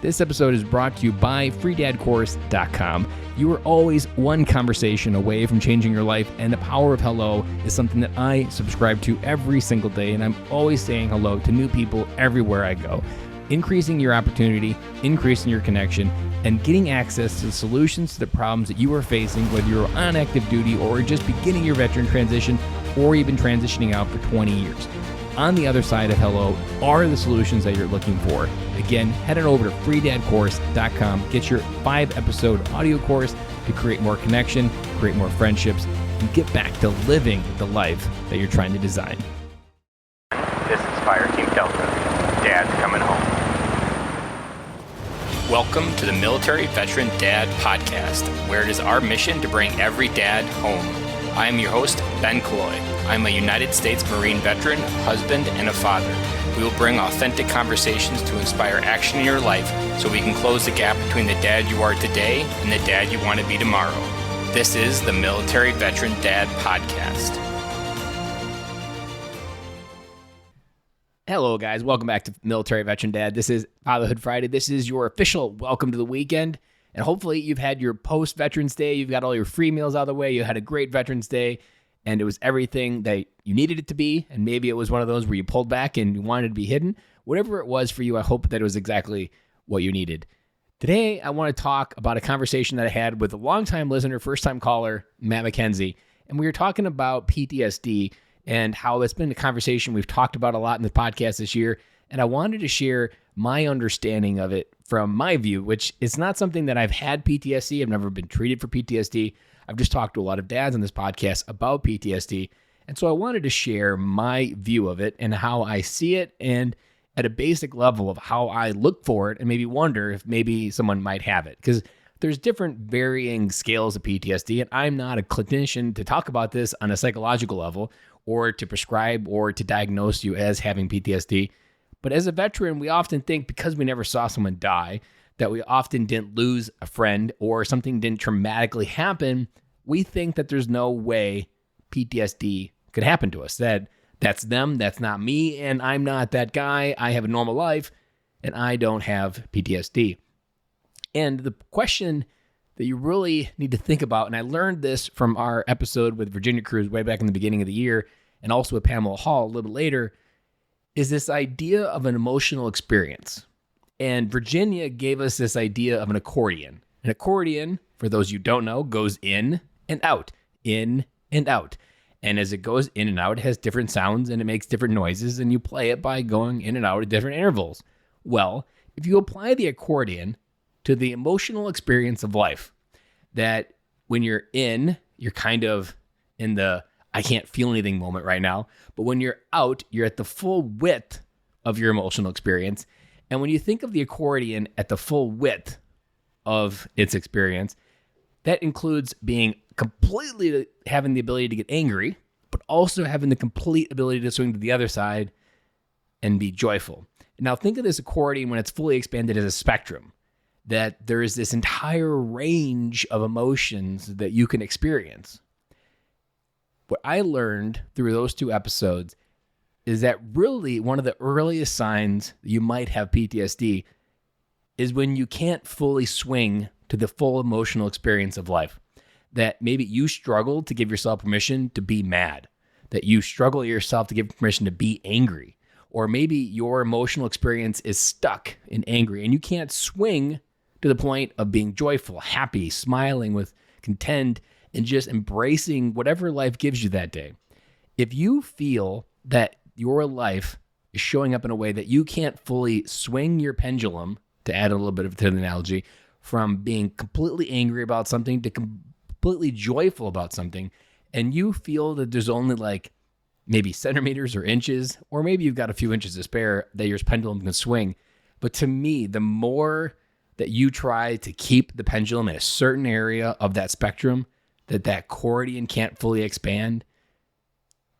This episode is brought to you by freedadcourse.com. You are always one conversation away from changing your life, and the power of hello is something that I subscribe to every single day, and I'm always saying hello to new people everywhere I go. Increasing your opportunity, increasing your connection, and getting access to solutions to the problems that you are facing, whether you're on active duty or just beginning your veteran transition, or you've been transitioning out for 20 years. On the other side of hello are the solutions that you're looking for. Again, head on over to freedadcourse.com. Get your 5-episode audio course to create more connection, create more friendships, and get back to living the life that you're trying to design. This is Fire Team Delta. Dad's coming home. Welcome to the Military Veteran Dad Podcast, where it is our mission to bring every dad home. I am your host, Ben Killoy. I'm a United States Marine veteran, husband, and a father. We will bring authentic conversations to inspire action in your life so we can close the gap between the dad you are today and the dad you want to be tomorrow. This is the Military Veteran Dad Podcast. Hello, guys. Welcome back to Military Veteran Dad. This is Fatherhood Friday. This is your official welcome to the weekend. And hopefully you've had your post-Veterans Day. You've got all your free meals out of the way. You had a great Veterans Day, and it was everything that you needed it to be. And maybe it was one of those where you pulled back and you wanted to be hidden. Whatever it was for you, I hope that it was exactly what you needed. Today, I want to talk about a conversation that I had with a longtime listener, first-time caller, Matt McKenzie. And we were talking about PTSD and how it's been a conversation we've talked about a lot in the podcast this year. And I wanted to share my understanding of it from my view, which is not something that I've had PTSD. I've never been treated for PTSD. I've just talked to a lot of dads on this podcast about PTSD. And so I wanted to share my view of it and how I see it, and at a basic level of how I look for it and maybe wonder if maybe someone might have it. Because there's different varying scales of PTSD, and I'm not a clinician to talk about this on a psychological level or to prescribe or to diagnose you as having PTSD. But as a veteran, we often think because we never saw someone die, that we often didn't lose a friend or something didn't traumatically happen, we think that there's no way PTSD could happen to us. That's them, that's not me, and I'm not that guy. I have a normal life, and I don't have PTSD. And the question that you really need to think about, and I learned this from our episode with Virginia Cruz way back in the beginning of the year, and also with Pamela Hall a little later, is this idea of an emotional experience. And Virginia gave us this idea of an accordion. An accordion, for those you don't know, goes in and out, in and out. And as it goes in and out, it has different sounds and it makes different noises, and you play it by going in and out at different intervals. Well, if you apply the accordion to the emotional experience of life, that when you're in, you're kind of in the I can't feel anything moment right now. But when you're out, you're at the full width of your emotional experience. And when you think of the accordion at the full width of its experience, that includes being completely having the ability to get angry, but also having the complete ability to swing to the other side and be joyful. Now think of this accordion when it's fully expanded as a spectrum, that there is this entire range of emotions that you can experience. What I learned through those 2 episodes is that really one of the earliest signs that you might have PTSD is when you can't fully swing to the full emotional experience of life. That maybe you struggle to give yourself permission to be mad, that you struggle yourself to give permission to be angry, or maybe your emotional experience is stuck in angry and you can't swing to the point of being joyful, happy, smiling with content, and just embracing whatever life gives you that day. If you feel that your life is showing up in a way that you can't fully swing your pendulum, to add a little bit to the analogy, from being completely angry about something to completely joyful about something, and you feel that there's only like maybe centimeters or inches, or maybe you've got a few inches to spare that your pendulum can swing. But to me, the more that you try to keep the pendulum in a certain area of that spectrum, that accordion can't fully expand,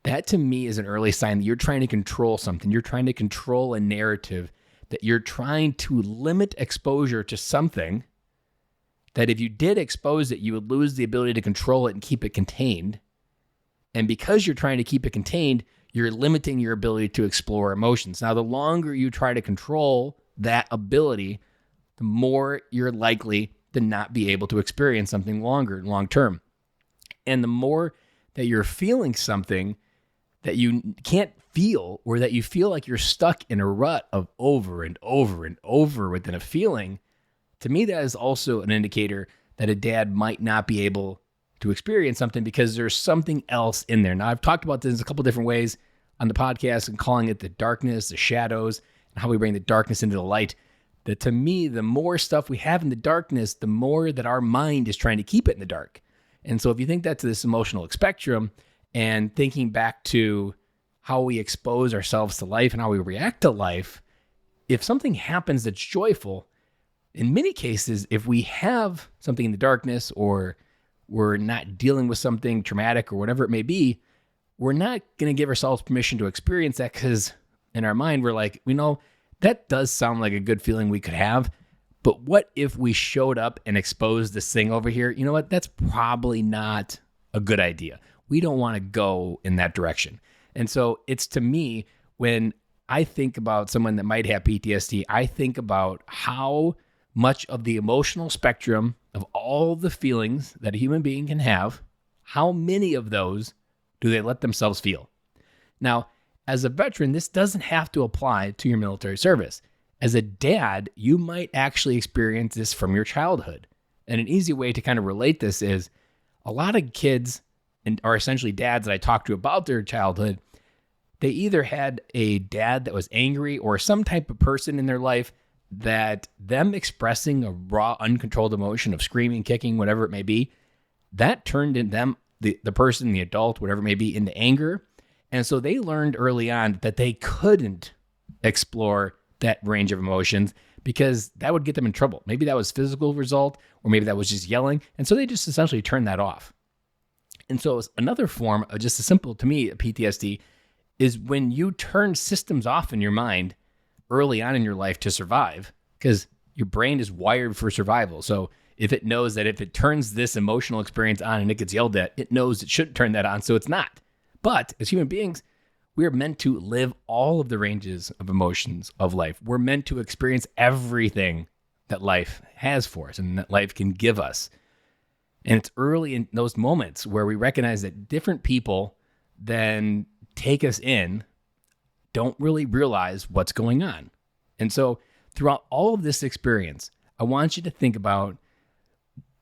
that to me is an early sign that you're trying to control something. You're trying to control a narrative, that you're trying to limit exposure to something that if you did expose it, you would lose the ability to control it and keep it contained. And because you're trying to keep it contained, you're limiting your ability to explore emotions. Now, the longer you try to control that ability, the more you're likely to not be able to experience something long term. And the more that you're feeling something that you can't feel, or that you feel like you're stuck in a rut of over and over and over within a feeling, to me, that is also an indicator that a dad might not be able to experience something because there's something else in there. Now, I've talked about this a couple different ways on the podcast and calling it the darkness, the shadows, and how we bring the darkness into the light. That to me, the more stuff we have in the darkness, the more that our mind is trying to keep it in the dark. And so if you think that's this emotional spectrum and thinking back to how we expose ourselves to life and how we react to life, if something happens that's joyful, in many cases, if we have something in the darkness or we're not dealing with something traumatic or whatever it may be, we're not going to give ourselves permission to experience that because in our mind, we're like, that does sound like a good feeling we could have. But what if we showed up and exposed this thing over here? You know what? That's probably not a good idea. We don't want to go in that direction. And so it's, to me, when I think about someone that might have PTSD, I think about how much of the emotional spectrum of all the feelings that a human being can have, how many of those do they let themselves feel? Now, as a veteran, this doesn't have to apply to your military service. As a dad, you might actually experience this from your childhood. And an easy way to kind of relate this is a lot of kids are essentially dads that I talk to about their childhood. They either had a dad that was angry or some type of person in their life that them expressing a raw, uncontrolled emotion of screaming, kicking, whatever it may be, that turned in them, the person, the adult, whatever it may be, into anger. And so they learned early on that they couldn't explore that range of emotions because that would get them in trouble. Maybe that was physical result, or maybe that was just yelling. And so they just essentially turned that off. And so another form of just a simple, to me, PTSD is when you turn systems off in your mind early on in your life to survive, because your brain is wired for survival. So if it knows that if it turns this emotional experience on and it gets yelled at, it knows it shouldn't turn that on, so it's not. But as human beings, we are meant to live all of the ranges of emotions of life. We're meant to experience everything that life has for us and that life can give us. And it's early in those moments where we recognize that different people then take us in don't really realize what's going on. And so throughout all of this experience, I want you to think about,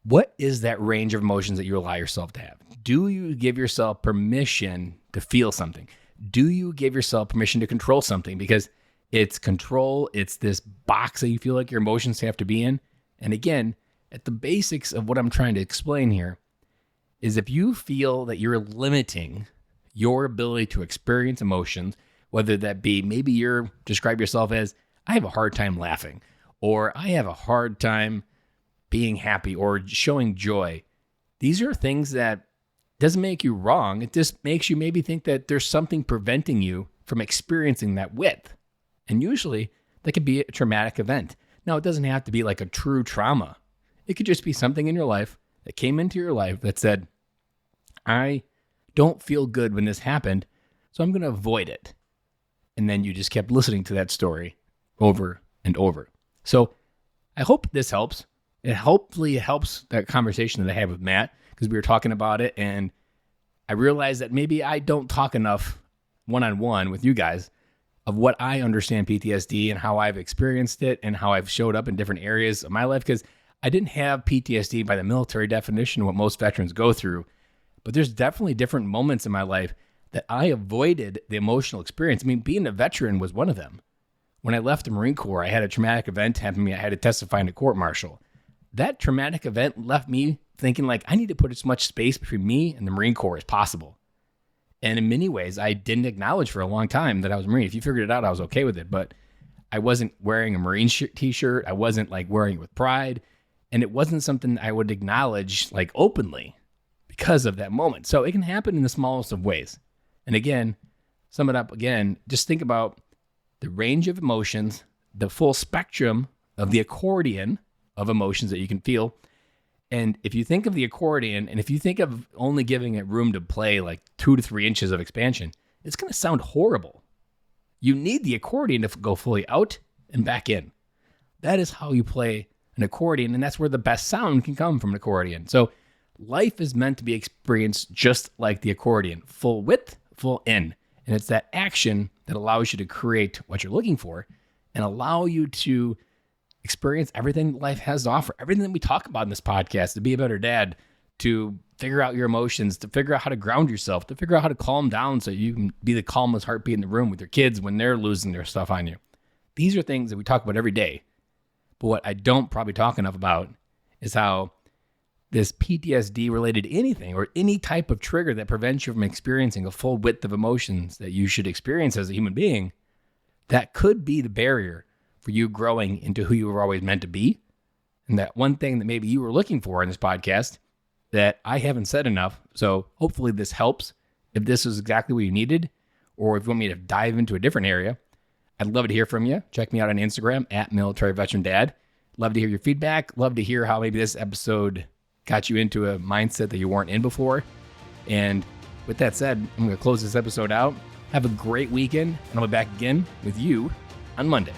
what is that range of emotions that you allow yourself to have? Do you give yourself permission to feel something? Do you give yourself permission to control something? Because it's control, it's this box that you feel like your emotions have to be in. And again, at the basics of what I'm trying to explain here is if you feel that you're limiting your ability to experience emotions, whether that be maybe you're describe yourself as, I have a hard time laughing, or I have a hard time being happy or showing joy. These are things that doesn't make you wrong. It just makes you maybe think that there's something preventing you from experiencing that width. And usually that could be a traumatic event. Now, it doesn't have to be like a true trauma. It could just be something in your life that came into your life that said, I don't feel good when this happened, so I'm going to avoid it. And then you just kept listening to that story over and over. So I hope this helps. It hopefully helps that conversation that I had with Matt, because we were talking about it, and I realized that maybe I don't talk enough one-on-one with you guys of what I understand PTSD and how I've experienced it and how I've showed up in different areas of my life, because I didn't have PTSD by the military definition, what most veterans go through, but there's definitely different moments in my life that I avoided the emotional experience. I mean, being a veteran was one of them. When I left the Marine Corps, I had a traumatic event happen to me. I had to testify in a court-martial. That traumatic event left me thinking like, I need to put as much space between me and the Marine Corps as possible. And in many ways, I didn't acknowledge for a long time that I was a Marine. If you figured it out, I was okay with it. But I wasn't wearing a Marine t-shirt. I wasn't like wearing it with pride. And it wasn't something I would acknowledge like openly because of that moment. So it can happen in the smallest of ways. And again, sum it up again, just think about the range of emotions, the full spectrum of the accordion of emotions that you can feel. And if you think of the accordion, and if you think of only giving it room to play like 2 to 3 inches of expansion, it's going to sound horrible. You need the accordion to go fully out and back in. That is how you play an accordion, and that's where the best sound can come from an accordion. So life is meant to be experienced just like the accordion, full width, full in. And it's that action that allows you to create what you're looking for and allow you to experience everything that life has to offer, everything that we talk about in this podcast, to be a better dad, to figure out your emotions, to figure out how to ground yourself, to figure out how to calm down so you can be the calmest heartbeat in the room with your kids when they're losing their stuff on you. These are things that we talk about every day. But what I don't probably talk enough about is how this PTSD related to anything or any type of trigger that prevents you from experiencing a full width of emotions that you should experience as a human being, that could be the barrier for you growing into who you were always meant to be. And that one thing that maybe you were looking for in this podcast that I haven't said enough. So hopefully this helps. If this is exactly what you needed, or if you want me to dive into a different area, I'd love to hear from you. Check me out on Instagram at Military Veteran Dad. Love to hear your feedback. Love to hear how maybe this episode got you into a mindset that you weren't in before. And with that said, I'm going to close this episode out. Have a great weekend, and I'll be back again with you on Monday.